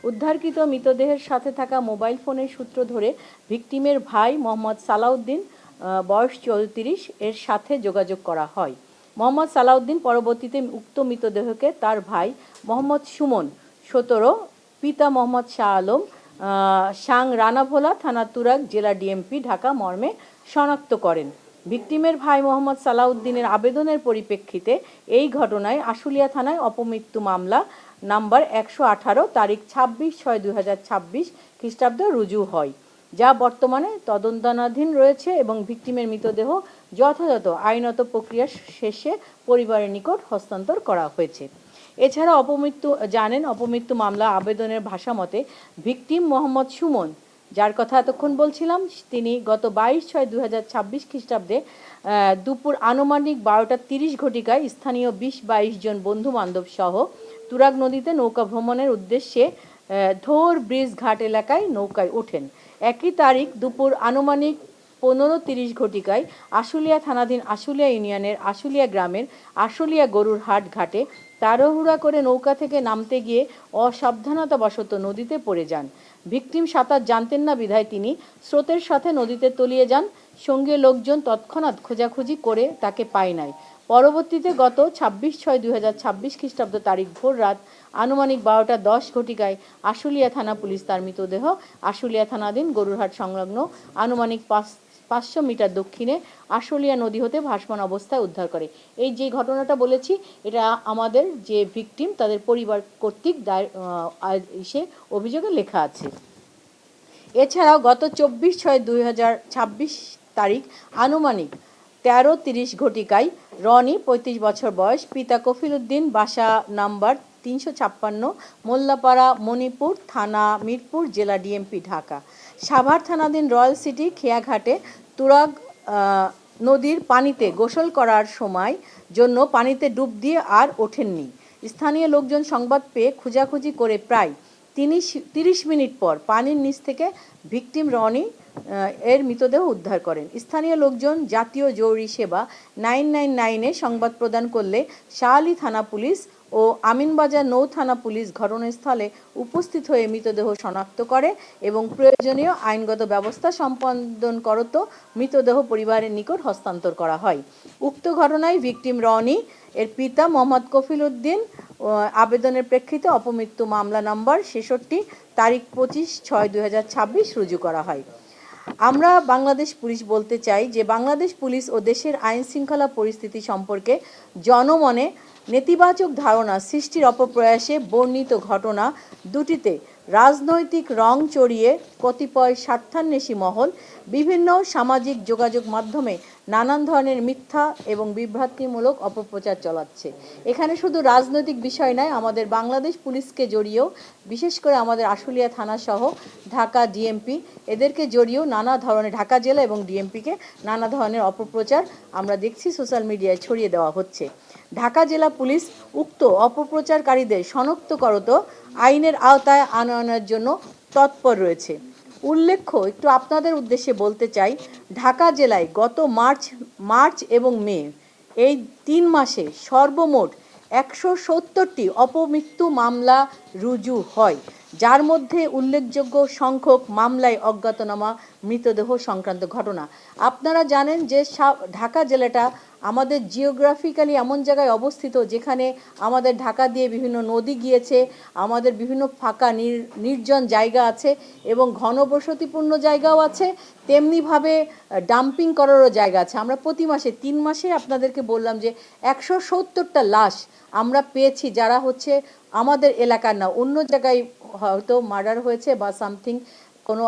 উদ্ধারকৃত মৃতদেহের সাথে থাকা মোবাইল ফোনের সূত্র ধরে ভিকটিমের ভাই মোহাম্মদ সালাউদ্দিন বয়স 34 এর সাথে যোগাযোগ করা হয়। মোহাম্মদ সালাউদ্দিন পরবর্তীতে উক্ত মৃতদেহকে তার ভাই মোহাম্মদ সুমন 17, পিতা মোহাম্মদ শাহ আলম, সাং রানাভোলা, থানা তুরাগ, জেলা ডিএমপি, ঢাকা মর্মে শনাক্ত করেন। ভিকটিমের ভাই মোহাম্মদ সালাউদ্দিনের আবেদনের পরিপ্রেক্ষিতে এই ঘটনায় আশুলিয়া থানায় অপমৃত্যু মামলা নাম্বার 118 তারিখ 26/6/2026 খ্রিস্টাব্দ রুজু হয়, যা বর্তমানে তদন্তাধীন রয়েছে এবং ভিকটিমের মৃতদেহ যথাযথ আইনত প্রক্রিয়া শেষে পরিবারের নিকট হস্তান্তর করা হয়েছে। এছাড়া অপমৃত্যু মামলা আবেদনের ভাষামতে ভিকটিম মোহাম্মদ সুমন, যার কথা এতক্ষণ বলছিলাম, তিনি গত 22/6/2026 খ্রিস্টাব্দে দুপুর আনুমানিক 12:30 ঘটিকায় স্থানীয় 20-22 জন বন্ধু বান্ধব সহ তুরাগ নদীতে নৌকা ভ্রমণের উদ্দেশ্যে ধোর ব্রিজ ঘাট এলাকায় নৌকায় ওঠেন। একই তারিখ দুপুর আনুমানিক 15:30 ঘটিকায় আশুলিয়া থানাধীন আশুলিয়া ইউনিয়নের আশুলিয়া গ্রামের আশুলিয়া গরুর হাট ঘাটে তাড়াহুড়া করে নৌকা থেকে নামতে গিয়ে অসাবধানতাবশত নদীতে পড়ে যান। ভিকটিম সাঁতার জানতেন না বিধায় তিনি স্রোতের সাথে নদীতে তলিয়ে যান। সঙ্গে লোকজন তৎক্ষণাৎ খোঁজাখুঁজি করে তাকে পায় নাই। পরবর্তীতে গত 26/6/2026 খ্রিস্টাব্দ তারিখ ভোর রাত আনুমানিক 12:10 ঘটিকায় আশুলিয়া থানা পুলিশ তার মৃতদেহ আশুলিয়া থানাধীন গরুরহাট সংলগ্ন আনুমানিক 500 মিটার দক্ষিণে আশুলিয়া নদী হতে ভাসমান অবস্থায় উদ্ধার করে। এই যে ঘটনাটা বলেছি, এটা আমাদের যে ভিকটিম তাদের পরিবার কর্তৃক অভিযোগে লেখা আছে। এছাড়াও গত 24/6/2026 তারিখ আনুমানিক 13:30 ঘটিকায় রনি 35 বছর বয়স, পিতা কফিল উদ্দিন, বাসা নাম্বার 356, মোল্লাপাড়া, মণিপুর থানা, মিরপুর, জেলা ডিএমপি, ঢাকা, সাভার থানাধীন রয়্যাল সিটি খেয়াঘাটে তুরাগ নদীর পানিতে গোসল করার সময় জন্য পানিতে ডুব দিয়ে আর ওঠেননি। স্থানীয় লোকজন সংবাদ পেয়ে খোঁজাখুঁজি করে প্রায় 30 মিনিট পর পানির নিচ থেকে ভিকটিম রনি এর মৃতদেহ উদ্ধার করেন। স্থানীয় লোকজন জাতীয় জরুরি সেবা 999-এ সংবাদ প্রদান করলে শাহআলী থানা পুলিশ ও আমিনবাজার নৌ থানা পুলিশ ঘটনাস্থলে উপস্থিত হয়ে মৃতদেহ শনাক্ত করে এবং প্রয়োজনীয় আইনগত ব্যবস্থা সম্পাদন করত মৃতদেহ পরিবারের নিকট হস্তান্তর করা হয়। উক্ত ঘটনায় ভিকটিম রনি এর পিতা মোহাম্মদ কফিল উদ্দিন আবেদনের প্রেক্ষিতে অপমৃত্যু মামলা নাম্বার 66 তারিখ 25/6/2026 রুজু করা হয়। আমরা বাংলাদেশ পুলিশ বলতে চাই যে বাংলাদেশ পুলিশ ও দেশের আইন শৃঙ্খলা পরিস্থিতি সম্পর্কে জনমনে নেতিবাচক ধারণা সৃষ্টির অপপ্রয়াসে বর্ণিত ঘটনা দুটিতে রাজনৈতিক রং চড়িয়ে কতিপয় স্বার্থান্বেষী মহল বিভিন্ন সামাজিক যোগাযোগ মাধ্যমে নানান ধরনের মিথ্যা এবং বিভ্রান্তিমূলক অপপ্রচার চালাচ্ছে। এখানে শুধু রাজনৈতিক বিষয় নয়, আমাদের বাংলাদেশ পুলিশকে জড়িয়েও, বিশেষ করে আমাদের আশুলিয়া থানা সহ ঢাকা ডিএমপি এদেরকে জড়িয়েও নানা ধরনের, ঢাকা জেলা এবং ডিএমপিকে নানা ধরনের অপপ্রচার আমরা দেখছি সোশ্যাল মিডিয়ায় ছড়িয়ে দেওয়া হচ্ছে। ঢাকা জেলা পুলিশ উক্ত অপপ্রচারকারীদের শনাক্ত করত আইনের আওতায় আনানোর জন্য তৎপর রয়েছে। উল্লেখ্য, একটু আপনাদের উদ্দেশ্যে বলতে চাই, ঢাকা জেলায় গত মার্চ এবং মে এই 3 মাসে সর্বমোট 170টি অপমৃত্যু মামলা রুজু হয়, যার মধ্যে উল্লেখযোগ্য সংখ্যক মামলায় অজ্ঞাতনামা মৃতদেহ সংক্রান্ত ঘটনা। আপনারা জানেন যে ঢাকা জেলাটা আমাদের জিওগ্রাফিক্যালি এমন জায়গায় অবস্থিত যেখানে আমাদের ঢাকা দিয়ে বিভিন্ন নদী গিয়েছে, আমাদের বিভিন্ন ফাঁকা নির্জন জায়গা আছে এবং ঘনবসতিপূর্ণ জায়গাও আছে, তেমনিভাবে ডাম্পিং করারও জায়গা আছে। আমরা প্রতি মাসে 3 মাসে আপনাদেরকে বললাম যে 170টা লাশ আমরা পেয়েছি, যারা হচ্ছে আমাদের এলাকার না, অন্য জায়গায় হয়তো মার্ডার হয়েছে বা সামথিং, কোনো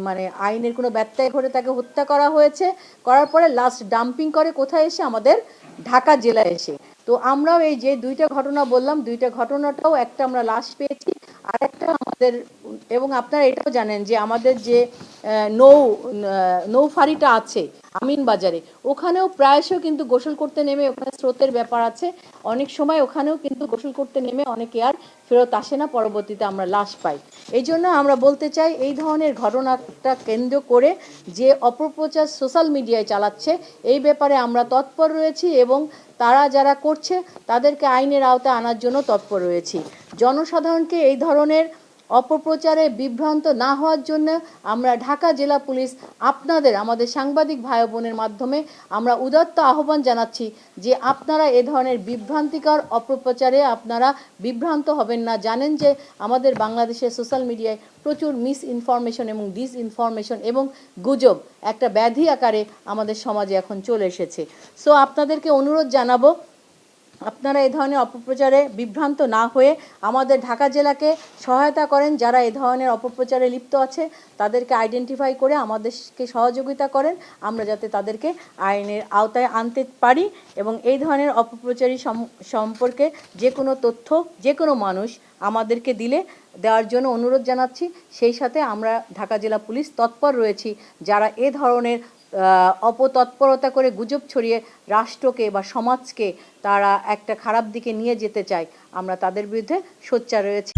মানে আইনের কোনো ব্যত্যয় ঘটে তাকে হত্যা করা হয়েছে, করার পরে লাস্ট ডাম্পিং করে কোথায় এসে, আমাদের ঢাকা জেলায় এসে। তো আমরাও এই যে 2টা ঘটনা বললাম, 2টা ঘটনাটাও, একটা আমরা লাশ পেয়েছি আর একটা আমাদের, এবং আপনারা এটাও জানেন যে আমাদের যে নৌফারিটা আছে আমিনবাজারে, ওখানেও প্রায়শই কিন্তু গোসল করতে নেমে, ওখানে স্রোতের ব্যাপার আছে, অনেক সময় ওখানেও কিন্তু গোসল করতে নেমে অনেকে আর ফেরত আসে না, পরবর্তীতে আমরা লাশ পাই। এই জন্য আমরা বলতে চাই, এই ধরনের ঘটনাটা কেন্দ্র করে যে অপপ্রচার সোশ্যাল মিডিয়ায় চালাচ্ছে, এই ব্যাপারে আমরা তৎপর রয়েছি এবং তারা যারা করছে তাদেরকে আইনের আওতায় আনার জন্য তৎপর রয়েছি। জনসাধারণকে এই ধরনের অপপ্রচারে বিভ্রান্ত না হওয়ার জন্য আমরা ঢাকা জেলা পুলিশ আমাদের সাংবাদিক ভাই বোনের মাধ্যমে আমরা উদাত্ত আহ্বান জানাচ্ছি যে আপনারা এ ধরনের বিভ্রান্তিকর অপপ্রচারে আপনারা বিভ্রান্ত হবেন না। জানেন যে আমাদের বাংলাদেশের সোশ্যাল মিডিয়ায় প্রচুর মিস ইনফরমেশন এবং ডিসইনফরমেশন এবং গুজব একটা ব্যাধি আকারে আমাদের সমাজে এখন চলে এসেছে। সো আপনাদেরকে অনুরোধ জানাবো আপনারা এই ধরনের অপপ্রচারে বিভ্রান্ত না হয়ে আমাদের ঢাকা জেলাকে সহায়তা করেন। যারা এই ধরনের অপপ্রচারে লিপ্ত আছে তাদেরকে আইডেন্টিফাই করে আমাদেরকে সহযোগিতা করেন, আমরা যাতে তাদেরকে আইনের আওতায় আনতে পারি। এবং এই ধরনের অপপ্রচারী সম্পর্কে যে কোনো তথ্য যে কোনো মানুষ আমাদেরকে দেওয়ার জন্য অনুরোধ জানাচ্ছি। সেই সাথে আমরা ঢাকা জেলা পুলিশ তৎপর রয়েছি যারা এ ধরনের অপতৎপরতা করে গুজব ছড়িয়ে রাষ্ট্রকে বা সমাজকে তারা একটা খারাপ দিকে নিয়ে যেতে চায়, আমরা তাদের বিরুদ্ধে সোচ্চার রয়েছি।